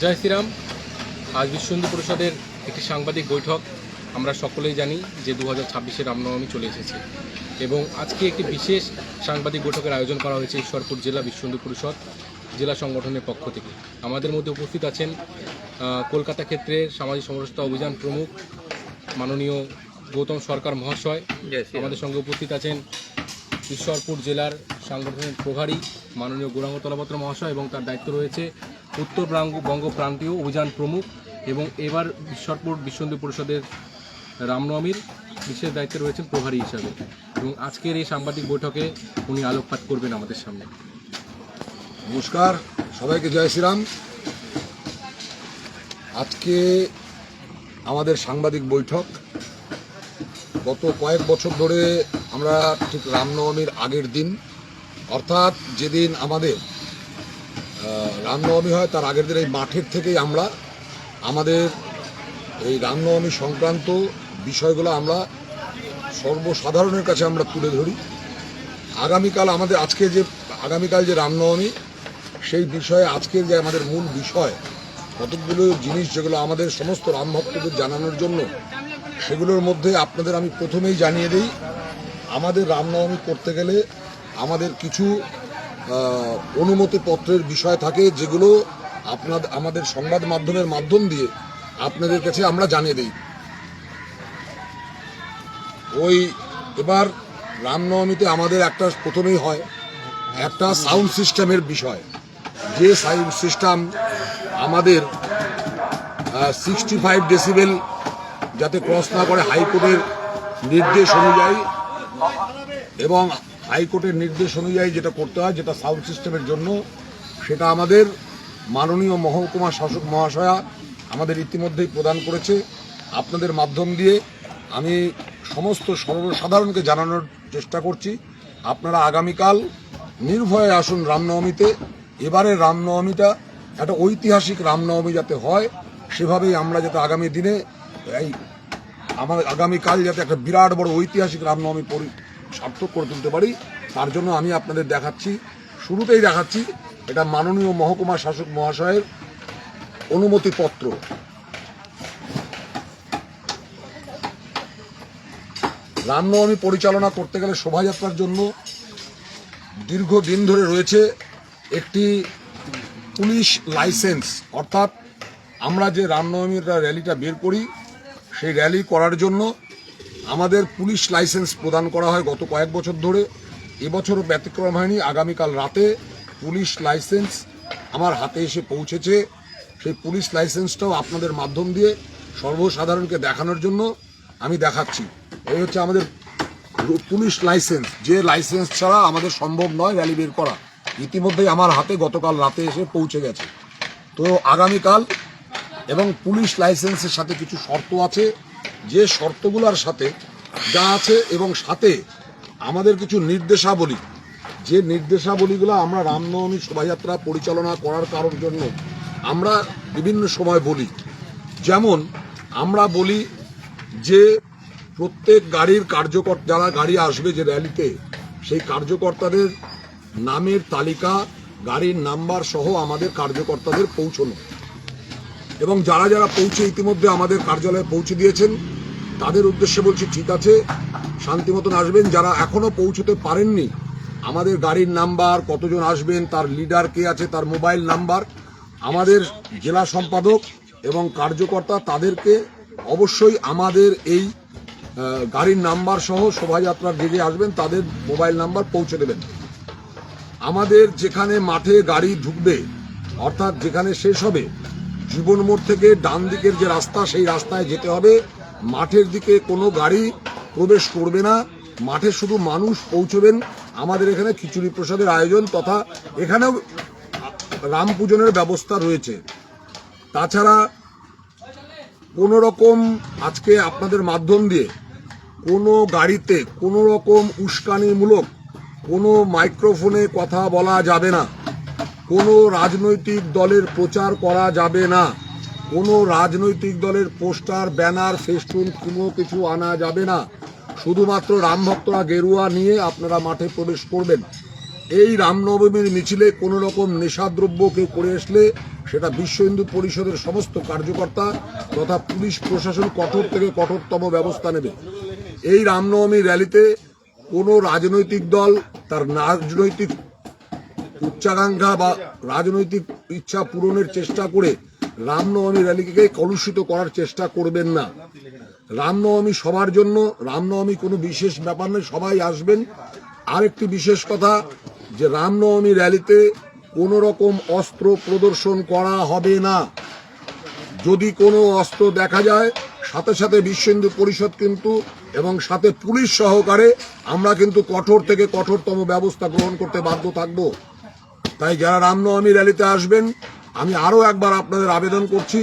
জয় শ্রীরাম। আজ বিশ্ব হিন্দু পরিষদের একটি সাংবাদিক বৈঠক। আমরা সকলেই জানি যে 2026-এর রামনবমী চলে এসেছে এবং আজকে একটি বিশেষ সাংবাদিক বৈঠকের আয়োজন করা হয়েছে ঈশ্বরপুর জেলা বিশ্ব হিন্দু পরিষদ জেলা সংগঠনের পক্ষ থেকে। আমাদের মধ্যে উপস্থিত আছেন কলকাতা ক্ষেত্রের সামাজিক সমরসতা অভিযান প্রমুখ মাননীয় গৌতম সরকার মহাশয়। আমাদের সঙ্গে উপস্থিত আছেন ঈশ্বরপুর জেলার সাংগঠনিক প্রভারী মাননীয় গৌরাঙ্গ তলাপত্র মহাশয় এবং তার দায়িত্ব রয়েছে উত্তরবঙ্গ প্রান্তীয় অভিযান প্রমুখ, এবং এবার ঈশ্বরপুর বিশ্ব হিন্দু পরিষদের রামনবমীর বিশেষ দায়িত্বে রয়েছেন প্রভারী হিসাবে, এবং আজকের এই সাংবাদিক বৈঠকে উনি আলোকপাত করবেন আমাদের সামনে। নমস্কার, সবাইকে জয় শ্রীরাম। আজকে আমাদের সাংবাদিক বৈঠক। গত কয়েক বছর ধরে আমরা ঠিক রামনবমীর আগের দিন, অর্থাৎ যেদিন আমাদের রামনবমী হয় তার আগের দিন এই মাঠের থেকেই আমরা আমাদের এই রামনবমী সংক্রান্ত বিষয়গুলো আমরা সর্বসাধারণের কাছে আমরা তুলে ধরি। আগামীকাল যে রামনবমী, সেই বিষয়ে আজকের যে আমাদের মূল বিষয়, কতকগুলো জিনিস যেগুলো আমাদের সমস্ত রাম ভক্তদের জানানোর জন্য, সেগুলোর মধ্যে আপনাদের আমি প্রথমেই জানিয়ে দিই, আমাদের রামনবমী করতে গেলে আমাদের কিছু অনুমতিপত্রের বিষয় থাকে, যেগুলো আমাদের সংবাদ মাধ্যমের মাধ্যম দিয়ে আপনাদের কাছে আমরা জানিয়ে দিই। এবার রামনবমীতে আমাদের প্রথমেই হয় একটা সাউন্ড সিস্টেমের বিষয়। যে সাউন্ড সিস্টেম আমাদের 65 ডেসিবেল যাতে ক্রস না করে হাইকোর্টের নির্দেশ অনুযায়ী, এবং হাইকোর্টের নির্দেশ অনুযায়ী যেটা করতে হয়, যেটা সাউন্ড সিস্টেমের জন্য, সেটা আমাদের মাননীয় মহকুমা শাসক মহাশয়া আমাদের ইতিমধ্যেই প্রদান করেছে। আপনাদের মাধ্যম দিয়ে আমি সমস্ত সর্বসাধারণকে জানানোর চেষ্টা করছি, আপনারা আগামীকাল নির্ভয়ে আসুন রামনবমীতে। এবারের রামনবমীটা একটা ঐতিহাসিক রামনবমী যাতে হয়, সেভাবেই আমরা যাতে আগামী দিনে আগামীকাল যাতে একটা বিরাট বড় ঐতিহাসিক রামনবমী সার্থক করে তুলতে পারি, তার জন্য আমি আপনাদের শুরুতেই দেখাচ্ছি এটা মাননীয় মহকুমা শাসক মহাশয়ের অনুমতিপত্র। রামনবমী পরিচালনা করতে গেলে শোভাযাত্রার জন্য দীর্ঘদিন ধরে রয়েছে একটি পুলিশ লাইসেন্স, অর্থাৎ আমরা যে রামনবমীর র্যালিটা বের করি, সেই র্যালি করার জন্য আমাদের পুলিশ লাইসেন্স প্রদান করা হয় গত কয়েক বছর ধরে। এবছরও ব্যতিক্রম হয়নি। আগামীকাল রাতে পুলিশ লাইসেন্স আমার হাতে এসে পৌঁছেছে। সেই পুলিশ লাইসেন্সটাও আপনাদের মাধ্যম দিয়ে সর্বসাধারণকে দেখানোর জন্য আমি দেখাচ্ছি। এই হচ্ছে আমাদের পুলিশ লাইসেন্স, যে লাইসেন্স ছাড়া আমাদের সম্ভব নয় র্যালি বের করা। ইতিমধ্যেই আমার হাতে গতকাল রাতে এসে পৌঁছে গেছে। তো আগামীকাল, এবং পুলিশ লাইসেন্সের সাথে কিছু শর্ত আছে, যে শর্তগুলোর সাথে যা আছে, এবং সাথে আমাদের কিছু নির্দেশাবলী, যে নির্দেশাবলীগুলো আমরা রামনবমী শোভাযাত্রা পরিচালনা করার কারণ জন্য আমরা বিভিন্ন সময় বলি। যেমন আমরা বলি যে প্রত্যেক গাড়ির যারা গাড়ি আসবে যে র্যালিতে, সেই কার্যকর্তাদের নামের তালিকা, গাড়ির নাম্বার সহ আমাদের কার্যকর্তাদের পৌঁছানো, এবং যারা যারা ইতিমধ্যে আমাদের কার্যালয়ে পৌঁছে দিয়েছেন তাদের উদ্দেশ্যে বলছি, ঠিক আছে, শান্তি মতন আসবেন। যারা এখনো পৌঁছতে পারেননি, আমাদের গাড়ির নাম্বার, কতজন আসবেন, তার লিডার কে আছে, তার মোবাইল নাম্বার, আমাদের জেলা সম্পাদক এবং কার্যকর্তা তাদেরকে অবশ্যই আমাদের এই গাড়ির নাম্বার সহ শোভাযাত্রার যে আসবেন তাদের মোবাইল নাম্বার পৌঁছে দেবেন। আমাদের যেখানে মাঠে গাড়ি ঢুকবে, অর্থাৎ যেখানে শেষ হবে, জীবন মোড় থেকে ডান দিকের যে রাস্তা, সেই রাস্তায় যেতে হবে। মাঠের দিকে কোনো গাড়ি প্রবেশ করবে না, মাঠে শুধু মানুষ পৌঁছবেন। আমাদের এখানে খিচুড়ি প্রসাদের আয়োজন, তথা এখানেও রাম পূজনের ব্যবস্থা রয়েছে। তাছাড়া কোনো রকম আজকে আপনাদের মাধ্যম দিয়ে কোনো গাড়িতে কোনো রকম উস্কানিমূলক কোনো মাইক্রোফোনে কথা বলা যাবে না, কোনো রাজনৈতিক দলের প্রচার করা যাবে না, কোনো রাজনৈতিক দলের পোস্টার, ব্যানার, ফেস্টুন কোনো কিছু আনা যাবে না। শুধুমাত্র রাম ভক্তরা গেরুয়া নিয়ে আপনারা মাঠে প্রবেশ করবেন। এই রামনবমীর মিছিলে কোনো রকম নেশাদ্রব্য কেউ করে আসলে সেটা বিশ্ব হিন্দু পরিষদের সমস্ত কার্যকর্তা তথা পুলিশ প্রশাসন কঠোর থেকে কঠোরতম ব্যবস্থা নেবে। এই রামনবমী র্যালিতে কোনো রাজনৈতিক দল তার রাজনৈতিক উচ্চাকাঙ্ক্ষা বা রাজনৈতিক ইচ্ছা পূরণের চেষ্টা করে রামনবমী র্যালিকে কলুষিত করার চেষ্টা করবেন না। রামনবমী সবার জন্য, রামনবমী কোনো বিশেষ ব্যাপার নয়, সবাই আসবেন। আরেকটি বিশেষ কথা, যে রামনবমী র্যালিতে কোনো রকম অস্ত্র প্রদর্শন করা হবে না। যদি কোনো অস্ত্র দেখা যায়, সাথে সাথে বিশ্ব হিন্দু পরিষদ কিন্তু এবং সাথে পুলিশ সহকারে আমরা কিন্তু কঠোর থেকে কঠোরতম ব্যবস্থা গ্রহণ করতে বাধ্য থাকব। তাই যারা রামনবমী র্যালিতে আসবেন, আমি আরও একবার আপনাদের আবেদন করছি,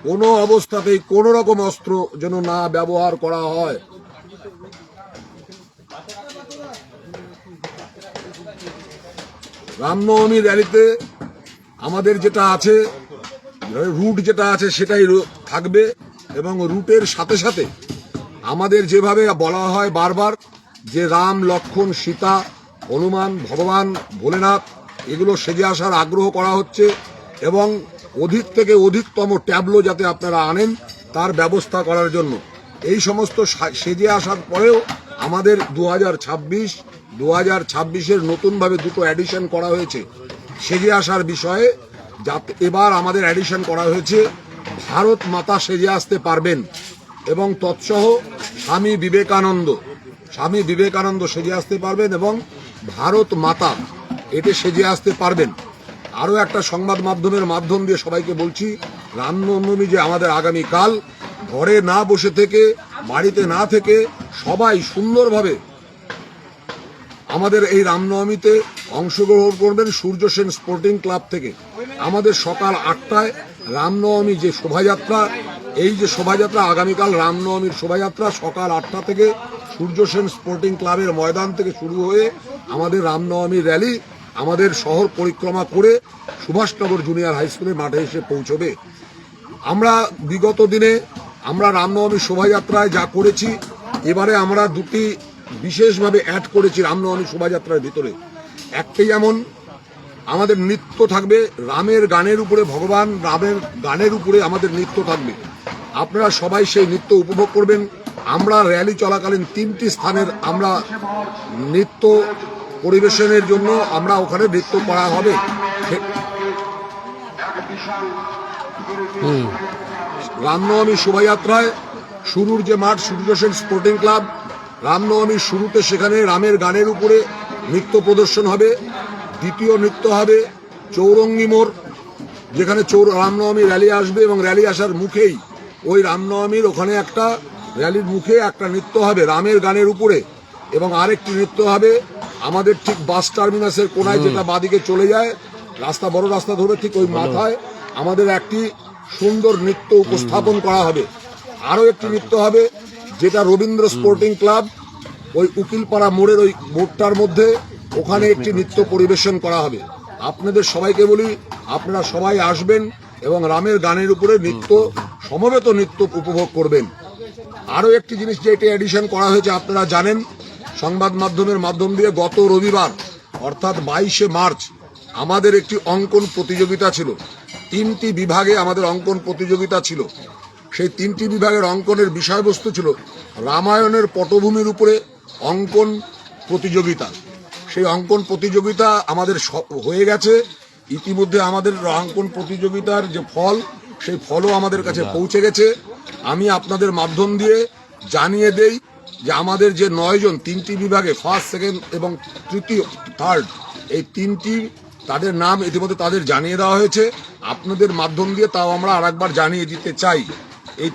কোনো অবস্থাতেই কোনো রকম অস্ত্র যেন না ব্যবহার করা হয়। রামনবমী র্যালিতে আমাদের যেটা আছে, রুট যেটা আছে সেটাই থাকবে, এবং রুটের সাথে সাথে আমাদের যেভাবে বলা হয় বারবার যে রাম, লক্ষ্মণ, সীতা, হনুমান, ভগবান, ভোলেনাথ এগুলো সেজে আসার আগ্রহ করা হচ্ছে, এবং অধিক থেকে অধিকতম ট্যাবলো যাতে আপনারা আনেন তার ব্যবস্থা করার জন্য। এই সমস্ত সেজে আসার পরেও আমাদের 2026-এর নতুনভাবে দুটো অ্যাডিশন করা হয়েছে সেজে আসার বিষয়ে। যাতে এবার আমাদের অ্যাডিশন করা হয়েছে ভারত মাতা সেজে আসতে পারবেন, এবং তৎসহ স্বামী বিবেকানন্দ সেজে আসতে পারবেন, এবং ভারত মাতা এতে সেজে আসতে পারবেন। আরও একটা সংবাদ মাধ্যমের মাধ্যম দিয়ে সবাইকে বলছি, রামনবমী যে আমাদের আগামীকাল, ঘরে না বসে থেকে, বাড়িতে না থেকে সবাই সুন্দরভাবে আমাদের এই রামনবমীতে অংশগ্রহণ করবেন সূর্য সেন স্পোর্টিং ক্লাব থেকে। আমাদের সকাল 8টায় রামনবমী যে শোভাযাত্রা, এই যে শোভাযাত্রা আগামীকাল রামনবমীর শোভাযাত্রা সকাল 8টা থেকে সূর্য সেন স্পোর্টিং ক্লাবের ময়দান থেকে শুরু হয়ে আমাদের রামনবমীর র্যালি আমাদের শহর পরিক্রমা করে সুভাষনগর জুনিয়র হাই স্কুলের মাঠে এসে পৌঁছবে। আমরা বিগত দিনে আমরা রামনবমী শোভাযাত্রায় যা করেছি, এবারে আমরা দুটি বিশেষভাবে অ্যাড করেছি রামনবমী শোভাযাত্রার ভিতরে। একটি যেমন আমাদের নৃত্য থাকবে, রামের গানের উপরে, ভগবান রামের গানের উপরে আমাদের নৃত্য থাকবে। আপনারা সবাই সেই নৃত্য উপভোগ করবেন। আমরা র্যালি চলাকালীন 3টি স্থানের আমরা নৃত্য পরিবেশনের জন্য আমরা ওখানে নৃত্য করা হবে। রামনবমী শোভাযাত্রায় শুরুর যে মাঠ সূর্য সেন স্পোর্টিং ক্লাব, রামনবমীর শুরুতে সেখানে রামের গানের উপরে নৃত্য প্রদর্শন হবে। দ্বিতীয় নৃত্য হবে চৌরঙ্গি মোড়, যেখানে রামনবমী র্যালি আসবে, এবং র্যালি আসার মুখেই ওই রামনবমীর ওখানে একটা র্যালির মুখে একটা নৃত্য হবে রামের গানের উপরে, এবং আরেকটি নৃত্য হবে আমাদের ঠিক বাস টার্মিনাসের কোনায়, যেটা বাদিকে চলে যায় রাস্তা, বড় রাস্তা ধরে ঠিক ওই মাথায় আমাদের একটি সুন্দর নৃত্য উপস্থাপন করা হবে। আরও একটি নৃত্য হবে যেটা রবীন্দ্র স্পোর্টিং ক্লাব ওই উকিলপাড়া মোড়ের ওই মোড়টার মধ্যে, ওখানে একটি নৃত্য পরিবেশন করা হবে। আপনাদের সবাইকে বলি, আপনারা সবাই আসবেন এবং রামের গানের উপরে নৃত্য, সমবেত নৃত্য উপভোগ করবেন। আরও একটি জিনিস যেটা এডিশন করা হয়েছে আপনারা জানেন, সংবাদ মাধ্যমের মাধ্যম দিয়ে গত রবিবার অর্থাৎ 22শে মার্চ আমাদের একটি অঙ্কন প্রতিযোগিতা ছিল। 3টি বিভাগে আমাদের অঙ্কন প্রতিযোগিতা ছিল। সেই 3টি বিভাগের অঙ্কনের বিষয়বস্তু ছিল রামায়ণের পটভূমির উপরে অঙ্কন প্রতিযোগিতা। সেই অঙ্কন প্রতিযোগিতা আমাদের হয়ে গেছে ইতিমধ্যে। আমাদের অঙ্কন প্রতিযোগিতার যে ফল, সেই ফলও আমাদের কাছে পৌঁছে গেছে। আমি আপনাদের মাধ্যম দিয়ে জানিয়ে দেই যে আমাদের যে 9 জন 3টি বিভাগে, ফার্স্ট, সেকেন্ড এবং তৃতীয়, থার্ড, এই 3টি তাদের নাম ইতিমধ্যে তাদের জানিয়ে দেওয়া হয়েছে। আপনাদের মাধ্যম দিয়ে তাও আমরা আরেকবার জানিয়ে দিতে চাই। এই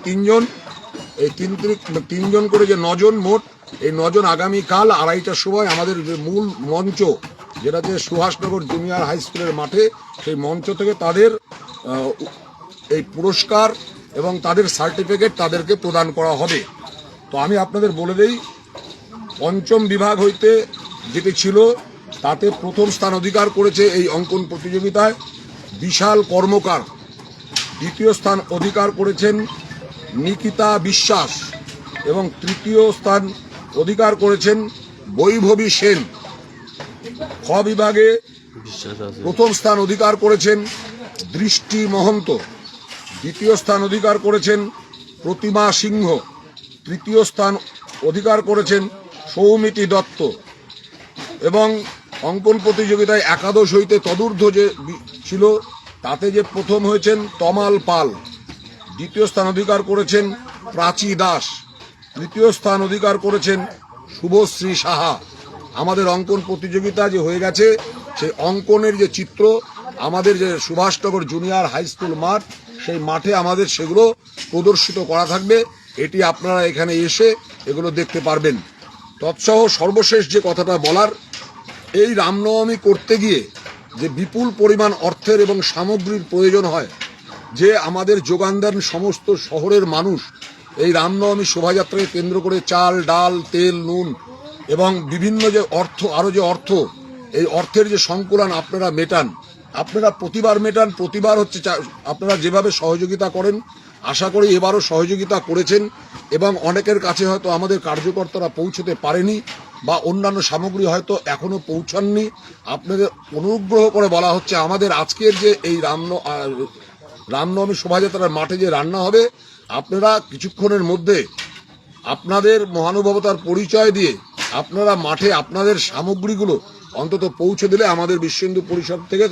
3জন করে যে 9 জন মোট, এই 9 জন আগামীকাল 2:30টার সময় আমাদের যে মূল মঞ্চ, যেটা যে সুভাষনগর জুনিয়র হাই স্কুলের মাঠে, সেই মঞ্চ থেকে তাদের এই পুরস্কার এবং তাদের সার্টিফিকেট তাদেরকে প্রদান করা হবে। তো আমি আপনাদের বলে দেই, 5ম বিভাগ হইতে যেটি ছিল তাতে প্রথম স্থান অধিকার করেছে এই অঙ্কন প্রতিযোগিতায় বিশাল কর্মকার। দ্বিতীয় স্থান অধিকার করেছেন নিকিতা বিশ্বাস, এবং তৃতীয় স্থান অধিকার করেছেন বৈভবী সেন। খ বিভাগে প্রথম স্থান অধিকার করেছেন দৃষ্টি মহন্ত, দ্বিতীয় স্থান অধিকার করেছেন প্রতিমা সিংহ, তৃতীয় স্থান অধিকার করেছেন সৌমিতি দত্ত, এবং অঙ্কন প্রতিযোগিতায় একাদশ হইতে তদূর্ধ্ব যে ছিল তাতে যে প্রথম হয়েছেন তমাল পাল, দ্বিতীয় স্থান অধিকার করেছেন প্রাচী দাস, তৃতীয় স্থান অধিকার করেছেন শুভশ্রী সাহা। আমাদের অঙ্কন প্রতিযোগিতা যে হয়ে গেছে সেই অঙ্কনের যে চিত্র আমাদের যে সুভাষনগর জুনিয়র হাই স্কুল মাঠ, সেই মাঠে আমাদের সেগুলো প্রদর্শিত করা থাকবে। এটি আপনারা এখানে এসে এগুলো দেখতে পারবেন। তৎসহ সর্বশেষ যে কথাটা বলার, এই রামনবমী করতে গিয়ে যে বিপুল পরিমাণ অর্থের এবং সামগ্রীর প্রয়োজন হয়, যে আমাদের যোগান দেন সমস্ত শহরের মানুষ এই রামনবমী শোভাযাত্রাকে কেন্দ্র করে চাল, ডাল, তেল, নুন এবং বিভিন্ন যে অর্থ, আরও যে অর্থ, এই অর্থের যে সংকুলন আপনারা মেটান, আপনারা প্রতিবার মেটান। প্রতিবার হচ্ছে আপনারা যেভাবে সহযোগিতা করেন, আশা করি এবারও সহযোগিতা করেছেন এবং অনেকের কাছে হয়তো আমাদের কার্যকর্তারা পৌঁছতে পারেনি বা অন্যান্য সামগ্রী হয়তো এখনো পৌঁছাননি। আপনাদের অনুগ্রহ করে বলা হচ্ছে আমাদের আজকের যে এই রামনবমী শোভাযাত্রার মাঠে যে রান্না হবে, আপনারা কিছুক্ষণের মধ্যে আপনাদের মহানুভবতার পরিচয় দিয়ে আপনারা মাঠে আপনাদের সামগ্রীগুলো অন্তত পৌঁছে দিলে আমাদের বিশ্ব হিন্দু পরিষদ থেকে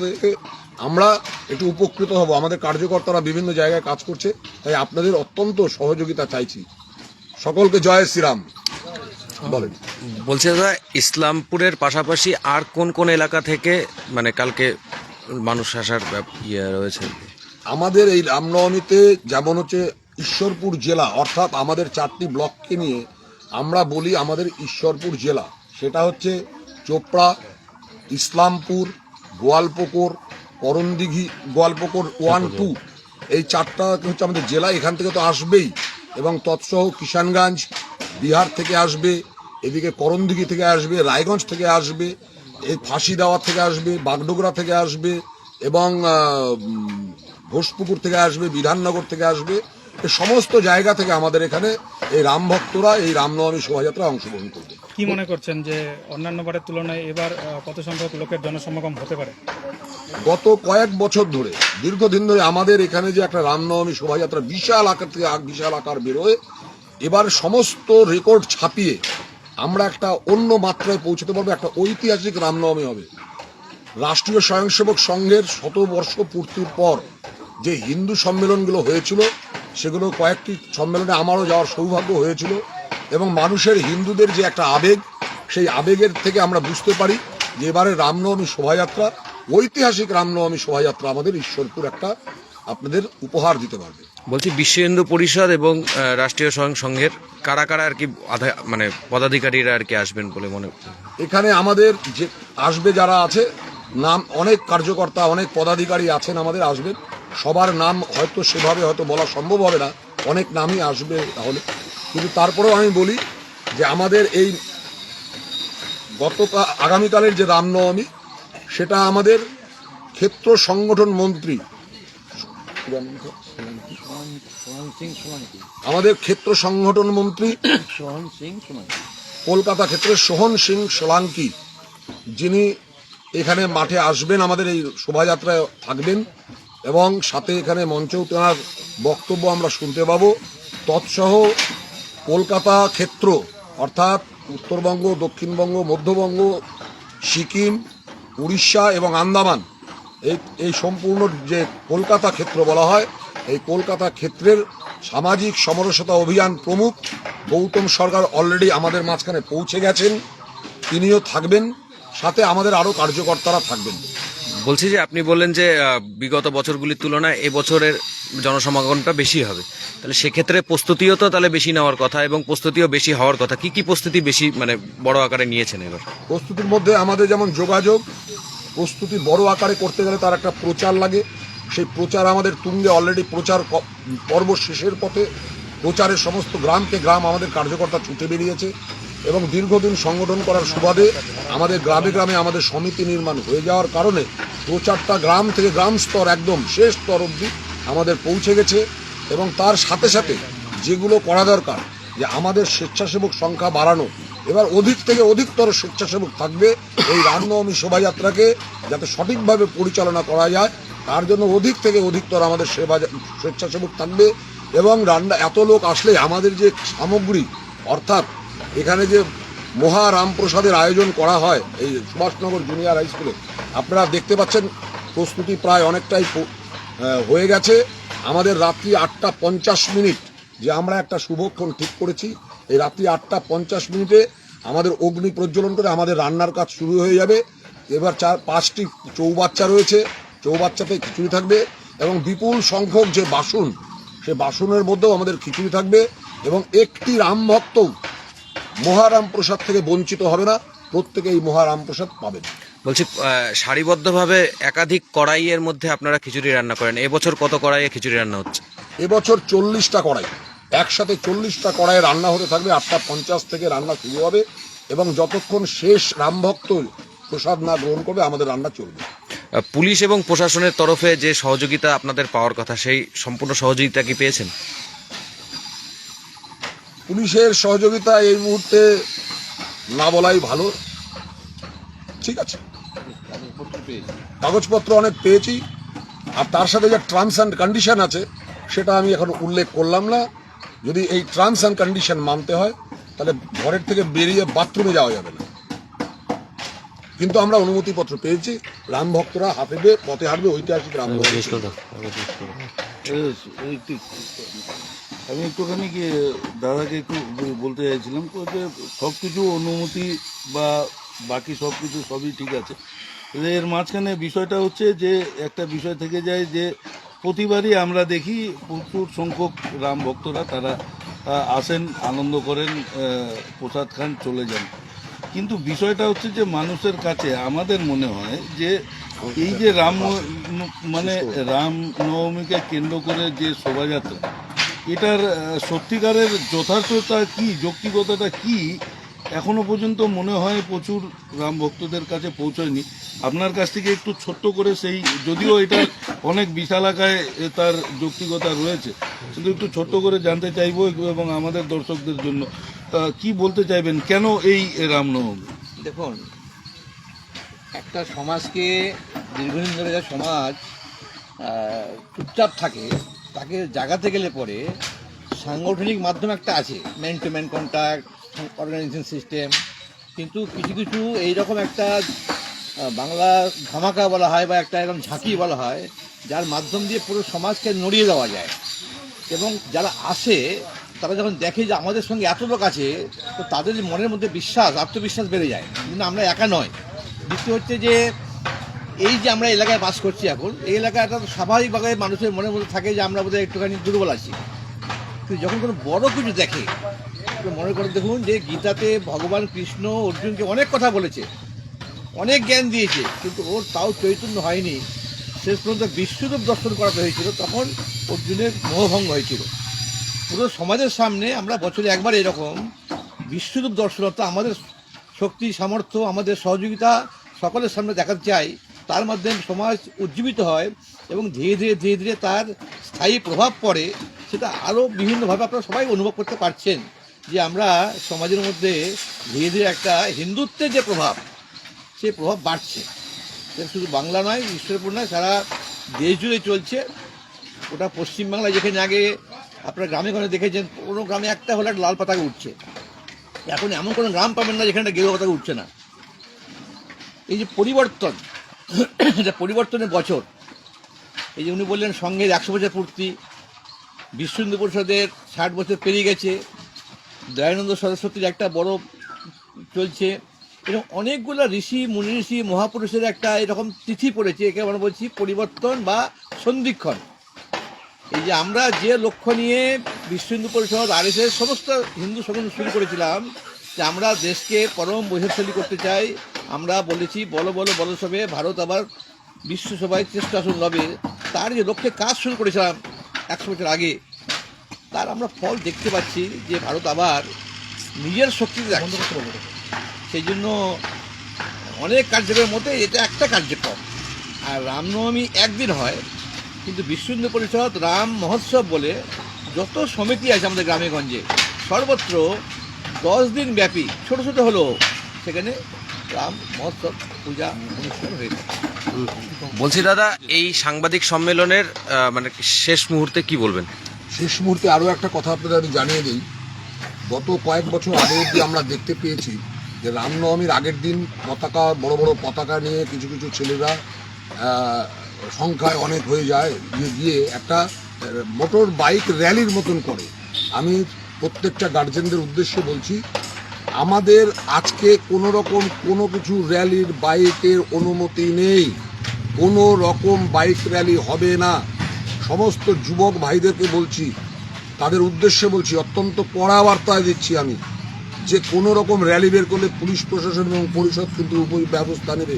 আমরা একটু উপকৃত হব। আমাদের কার্যকর্তারা বিভিন্ন জায়গায় কাজ করছে, তাই আপনাদের অত্যন্ত সহযোগিতা চাইছি। সকলকে জয় শ্রীরাম। বলেন। বলছে দাদা, ইসলামপুরের পাশাপাশি আর কোন কোন এলাকা থেকে মানে কালকে মানুষ আসার ইয়ে রয়েছে? আমাদের এই রামনবমীতে যেমন হচ্ছে ঈশ্বরপুর জেলা, অর্থাৎ আমাদের 4টি ব্লককে নিয়ে আমরা বলি আমাদের ঈশ্বরপুর জেলা, সেটা হচ্ছে চোপড়া, ইসলামপুর, গোয়ালপুকুর, করণদিঘি, গোয়ালপুকুর 1, 2, এই 4টা হচ্ছে আমাদের জেলা। এখান থেকে তো আসবেই, এবং তৎসহ কিষানগঞ্জ বিহার থেকে আসবে, এদিকে করণদিঘি থেকে আসবে, রায়গঞ্জ থেকে আসবে, এই ফাঁসিদাওয়া থেকে আসবে, বাগডোগরা থেকে আসবে, এবং ঘোষপুকুর থেকে আসবে, বিধাননগর থেকে আসবে। এই সমস্ত জায়গা থেকে আমাদের এখানে এই রাম ভক্তরা এই রামনবমী শোভাযাত্রা অংশগ্রহণ করবে। কি মনে করছেন যে অন্যান্য বারের তুলনায় এবার কত সংখ্যক লোকের জনসমাগম হতে পারে? গত কয়েক বছর ধরে, দীর্ঘদিন ধরে আমাদের এখানে যে একটা রামনবমী শোভাযাত্রা বিশাল আকার থেকে বিশাল আকার বেরোয়, এবার সমস্ত রেকর্ড ছাপিয়ে আমরা একটা অন্য মাত্রায় পৌঁছতে পারবো। একটা ঐতিহাসিক রামনবমী হবে। রাষ্ট্রীয় স্বয়ংসেবক সংঘের 100 বর্ষ পূর্তির পর যে হিন্দু সম্মেলনগুলো হয়েছিল, সেগুলো কয়েকটি সম্মেলনে আমারও যাওয়ার সৌভাগ্য হয়েছিল, এবং মানুষের হিন্দুদের যে একটা আবেগ, সেই আবেগের থেকে আমরা বুঝতে পারি যে এবারে রামনবমী শোভাযাত্রা, ঐতিহাসিক রামনবমী শোভাযাত্রা আমাদের ঈশ্বরপুর একটা আপনাদের উপহার দিতে পারবে। বলছি, বিশ্ব হিন্দু পরিষদ এবং রাষ্ট্রীয় স্বয়ং সংঘের কারা কারা আর কি মানে পদাধিকারীরা আর কি আসবেন বলে মনে? এখানে আমাদের যে আসবে যারা আছে, নাম অনেক কার্যকর্তা, অনেক পদাধিকারী আছেন আমাদের, আসবেন। সবার নাম হয়তো সেভাবে হয়তো বলা সম্ভব হবে না, অনেক নামই আসবে তাহলে, কিন্তু তারপরেও আমি বলি যে আমাদের এই আগামীকালের যে রামনবমী, সেটা আমাদের ক্ষেত্র সংগঠন মন্ত্রী, আমাদের ক্ষেত্র সংগঠন মন্ত্রী কলকাতা ক্ষেত্রের সোহন সিং সোলাঙ্কি, যিনি এখানে মাঠে আসবেন, আমাদের এই শোভাযাত্রায় থাকবেন, এবং সাথে এখানে মঞ্চেও তেনার বক্তব্য আমরা শুনতে পাবো। তৎসহ কলকাতা ক্ষেত্র, অর্থাৎ উত্তরবঙ্গ, দক্ষিণবঙ্গ, মধ্যবঙ্গ, সিকিম, উড়িষ্যা এবং আন্দামান, এই সম্পূর্ণ যে কলকাতা ক্ষেত্র বলা হয়, এই কলকাতা ক্ষেত্রের সামাজিক সমরসতা অভিযান প্রমুখ গৌতম সরকার অলরেডি আমাদের মাঝখানে পৌঁছে গেছেন, তিনিও থাকবেন, সাথে আমাদের আরও কার্যকর্তারা থাকবেন। বলছি যে আপনি বললেন যে বিগত বছরগুলির তুলনায় এবছরের জনসমাগমটা বেশি হবে, তাহলে সেক্ষেত্রে প্রস্তুতিও তো তাহলে বেশি নেওয়ার কথা এবং প্রস্তুতিও বেশি হওয়ার কথা। কি কি প্রস্তুতি বেশি মানে বড় আকারে নিয়েছেন এবার? প্রস্তুতির মধ্যে আমাদের যেমন যোগাযোগ প্রস্তুতি বড় আকারে করতে গেলে তার একটা প্রচার লাগে। সেই প্রচার আমাদের তুঙ্গে অলরেডি, প্রচার পর্ব শেষের পথে। প্রচারের সমস্ত গ্রামকে গ্রাম আমাদের কার্যকর্তা ছুটে বেরিয়েছে, এবং দীর্ঘদিন সংগঠন করার সুবাদে আমাদের গ্রামে গ্রামে আমাদের সমিতি নির্মাণ হয়ে যাওয়ার কারণে প্রচারটা গ্রাম থেকে গ্রাম স্তর একদম শেষ স্তর অবধি আমাদের পৌঁছে গেছে। এবং তার সাথে সাথে যেগুলো করা দরকার, যে আমাদের স্বেচ্ছাসেবক সংখ্যা বাড়ানো, এবার অধিক থেকে অধিকতর স্বেচ্ছাসেবক থাকবে এই রামনবমী শোভাযাত্রাকে যাতে সঠিকভাবে পরিচালনা করা যায়, তার জন্য অধিক থেকে অধিকতর আমাদের স্বেচ্ছাসেবক থাকবে। এবং রান্না এত লোক আসলে আমাদের যে সামগ্রী, অর্থাৎ এখানে যে মহা রামপ্রসাদের আয়োজন করা হয় এই সুভাষনগর জুনিয়র হাই স্কুলে, আপনারা দেখতে পাচ্ছেন প্রস্তুতি প্রায় অনেকটাই হয়ে গেছে। আমাদের রাত্রি 8:50 যে আমরা একটা শুভক্ষণ ঠিক করেছি, এই রাত্রি 8:50 আমাদের অগ্নি প্রজ্বলন করে আমাদের রান্নার কাজ শুরু হয়ে যাবে। এবার 5টি চৌবাচ্চা রয়েছে, চৌবাচ্চাতে খিচুড়ি থাকবে এবং বিপুল সংখ্যক যে বাসন, সে বাসনের মধ্যেও আমাদের খিচুড়ি থাকবে। এবং একটি রামভক্ত মহারামপ্রসাদ থেকে বঞ্চিত হবে না, প্রত্যেকে এই মহারামপ্রসাদ পাবেন। বলছি সারিবদ্ধভাবে একাধিক কড়াইয়ের মধ্যে আপনারা খিচুড়ি রান্না করেন, এবছর কত কড়াইয়ে খিচুড়ি রান্না হচ্ছে? এবছর 40টা কড়াই, একসাথে 40টা কড়াই রান্না হতে থাকবে। 8:50 থেকে রান্না শুরু হবে এবং যতক্ষণ শেষ রামভক্ত প্রসাদ না গ্রহণ করবে আমাদের রান্না চলবে। পুলিশ এবং প্রশাসনের তরফে যে সহযোগিতা আপনাদের পাওয়ার কথা, সেই সম্পূর্ণ সহযোগিতা কি পেয়েছেন? পুলিশের সহযোগিতা এই মুহূর্তে না বলাই ভালো। ঠিক আছে, কাগজপত্র অনেক পেয়েছি, আর তার সাথে যে টার্মস অ্যান্ড কন্ডিশন আছে সেটা আমি এখন উল্লেখ করলাম না। যদি এই টার্মস অ্যান্ড কন্ডিশন মানতে হয় তাহলে ঘরের থেকে বেরিয়ে বাথরুমে যাওয়া যাবে না। কিন্তু আমরা অনুমতিপত্র পেয়েছি, রাম ভক্তরা হাঁটবে, পথে হাঁটবে, ঐতিহাসিক রাম ভক্ত। আমি একটুখানি কি দাদাকে একটু বলতে চাইছিলাম যে সব কিছু অনুমতি বা বাকি সব কিছু সবই ঠিক আছে, এর মাঝখানে বিষয়টা হচ্ছে যে একটা বিষয় থেকে যায় যে প্রতিবারই আমরা দেখি প্রচুর সংখ্যক রাম ভক্তরা তারা আসেন, আনন্দ করেন, প্রসাদ খান, চলে যান। কিন্তু বিষয়টা হচ্ছে যে মানুষের কাছে আমাদের মনে হয় যে এই যে রাম নবমীকে কেন্দ্র করে যে শোভাযাত্রা, এটার সত্যিকারের যথার্থতা কি, যৌক্তিকতাটা কি, এখনো পর্যন্ত মনে হয় প্রচুর রাম ভক্তদের কাছে পৌঁছয়নি। আপনার কাছ থেকে একটু ছোট্ট করে সেই, যদিও এটা অনেক বিশাল আকারে তার যৌক্তিকতা রয়েছে, কিন্তু একটু ছোট্ট করে জানতে চাইবো এবং আমাদের দর্শকদের জন্য কি বলতে চাইবেন, কেন এই রামনবমী? দেখুন, একটা সমাজকে দীর্ঘদিন ধরে যে সমাজ চুপচাপ থাকে, তাকে জাগাতে গেলে পরে সাংগঠনিক মাধ্যম একটা আছে, man to man contact, organization system. কিন্তু কিছু কিছু এইরকম একটা বাংলা ধামাকা বলা হয় বা একটা এরকম ঝাঁকি বলা হয়, যার মাধ্যম দিয়ে পুরো সমাজকে নড়িয়ে দেওয়া যায়। এবং যারা আসে তারা যখন দেখে যে আমাদের সঙ্গে এত লোক আছে, তো তাদের মনের মধ্যে বিশ্বাস, আত্মবিশ্বাস বেড়ে যায়, কিন্তু আমরা একা নয়। দ্বিতীয় হচ্ছে যে এই যে আমরা এলাকায় বাস করছি এখন, এই এলাকাটা স্বাভাবিকভাবে মানুষের মনের মধ্যে থাকে যে আমরা বোধহয় একটুখানি দুর্বল আছি। কিন্তু যখন কোনো বড় কিছু দেখে, মনে করে দেখুন যে গীতাতে ভগবান কৃষ্ণ অর্জুনকে অনেক কথা বলেছে, অনেক জ্ঞান দিয়েছে, কিন্তু ওর তাও চৈতন্য হয়নি। শেষ পর্যন্ত বিশ্বরূপ দর্শন করাতে হয়েছিল, তখন অর্জুনের মোহভঙ্গ হয়েছিল। পুরো সমাজের সামনে আমরা বছরে একবার এরকম বিশ্বরূপ দর্শন, অর্থাৎ আমাদের শক্তি, সামর্থ্য, আমাদের সহযোগিতা সকলের সামনে দেখাতে চাই। তার মাধ্যমে সমাজ উজ্জীবিত হয় এবং ধীরে ধীরে ধীরে ধীরে তার স্থায়ী প্রভাব পড়ে। সেটা আরও বিভিন্নভাবে আপনারা সবাই অনুভব করতে পারছেন যে আমরা সমাজের মধ্যে ধীরে ধীরে একটা হিন্দুত্বের যে প্রভাব, সেই প্রভাব বাড়ছে। শুধু বাংলা নয়, ঈশ্বরপুর নয়, সারা দেশ জুড়ে চলছে। ওটা পশ্চিমবাংলায় যেখানে আগে আপনারা গ্রামে গঞ্জে দেখেছেন, কোনো গ্রামে একটা হলে একটা লাল পতাকা উঠছে, এখন এমন কোনো গ্রাম পাবেন না যেখানে গেরুয়া পতাকা উঠছে না। এই যে পরিবর্তন, এটা পরিবর্তনের বছর। এই যে উনি বললেন সঙ্ঘের 100 বছর পূর্তি, বিশ্ব হিন্দু পরিষদের 60 বছর পেরিয়ে গেছে, দয়ানন্দ সরস্বতীর একটা বড় চলছে, এরকম অনেকগুলো ঋষি, মুনি ঋষি, মহাপুরুষের একটা এরকম তিথি পড়েছে। একে আমরা বলছি পরিবর্তন বা সন্ধিক্ষণ। এই যে আমরা যে লক্ষ্য নিয়ে বিশ্ব হিন্দু পরিষদ, RSS সমস্ত হিন্দু সংগঠন শুরু করেছিলাম যে আমরা দেশকে পরম বৈভবশালী করতে চাই, আমরা বলেছি বলো বলো বলো সবে ভারত আবার বিশ্বসভায় শ্রেষ্ঠ আসন লবে, তার যে লক্ষ্যে কাজ শুরু করেছিলাম 100 বছর আগে, তার আমরা ফল দেখতে পাচ্ছি যে ভারত আবার নিজের শক্তিতে যাচ্ছে। সেই জন্য অনেক কার্যক্রমের মধ্যে এটা একটা কার্যক্রম। আর রামনবমী একদিন হয়, কিন্তু বিশ্ব হিন্দু পরিষদ রাম মহোৎসব বলে যত সমিতি আছে আমাদের গ্রামে গঞ্জে সর্বত্র 10 দিন ব্যাপী ছোটো ছোটো হলেও সেখানে রাম মহোৎসব পূজা অনুষ্ঠান হয়ে থাকে। বলছি দাদা, এই সাংবাদিক সম্মেলনের মানে শেষ মুহূর্তে কি বলবেন? শেষ মুহূর্তে আরও একটা কথা আপনাদের আমি জানিয়ে দিই। গত কয়েক বছর আগে অবধি আমরা দেখতে পেয়েছি যে রামনবমীর আগের দিন পতাকা, বড় বড় পতাকা নিয়ে কিছু কিছু ছেলেরা সংখ্যায় অনেক হয়ে যায়, গিয়ে একটা মোটর বাইক র্যালির মতন করে। আমি প্রত্যেকটা গার্জেনদের উদ্দেশ্যে বলছি, আমাদের আজকে কোনো রকম কোনো কিছু র্যালির বাইকের অনুমতি নেই। কোনো রকম বাইক র্যালি হবে না। সমস্ত যুবক ভাইদেরকে বলছি, তাদের উদ্দেশ্যে বলছি, অত্যন্ত কড়া বার্তায় দিচ্ছি আমি, যে কোনো রকম র্যালি বের করলে পুলিশ প্রশাসন এবং পরিষদ কিন্তু ব্যবস্থা নেবে।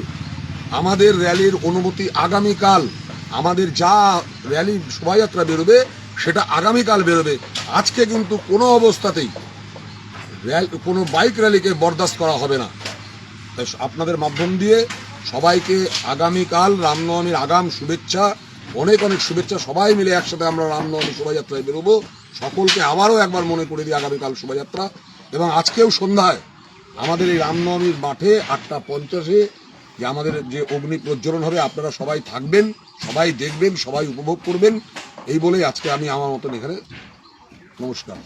আমাদের র্যালির অনুমতি আগামীকাল, আমাদের যা র্যালি শোভাযাত্রা বেরোবে সেটা আগামীকাল বেরোবে। আজকে কিন্তু কোনো অবস্থাতেই কোনো বাইক র্যালিকে বরদাস্ত করা হবে না। তাই আপনাদের মাধ্যম দিয়ে সবাইকে আগামীকাল রামনবমীর আগাম শুভেচ্ছা, অনেক অনেক শুভেচ্ছা। সবাই মিলে একসাথে আমরা রামনবমী শোভাযাত্রায় বেরোবো। সকলকে আবারও একবার মনে করে দিই আগামীকাল শোভাযাত্রা। এবং আজকেও সন্ধ্যায় আমাদের এই রামনবমীর মাঠে 8:50 যে আমাদের যে অগ্নি প্রজ্বলন হবে, আপনারা সবাই থাকবেন, সবাই দেখবেন, সবাই উপভোগ করবেন। এই বলেই আজকে আমি আমার মতন এখানে নমস্কার।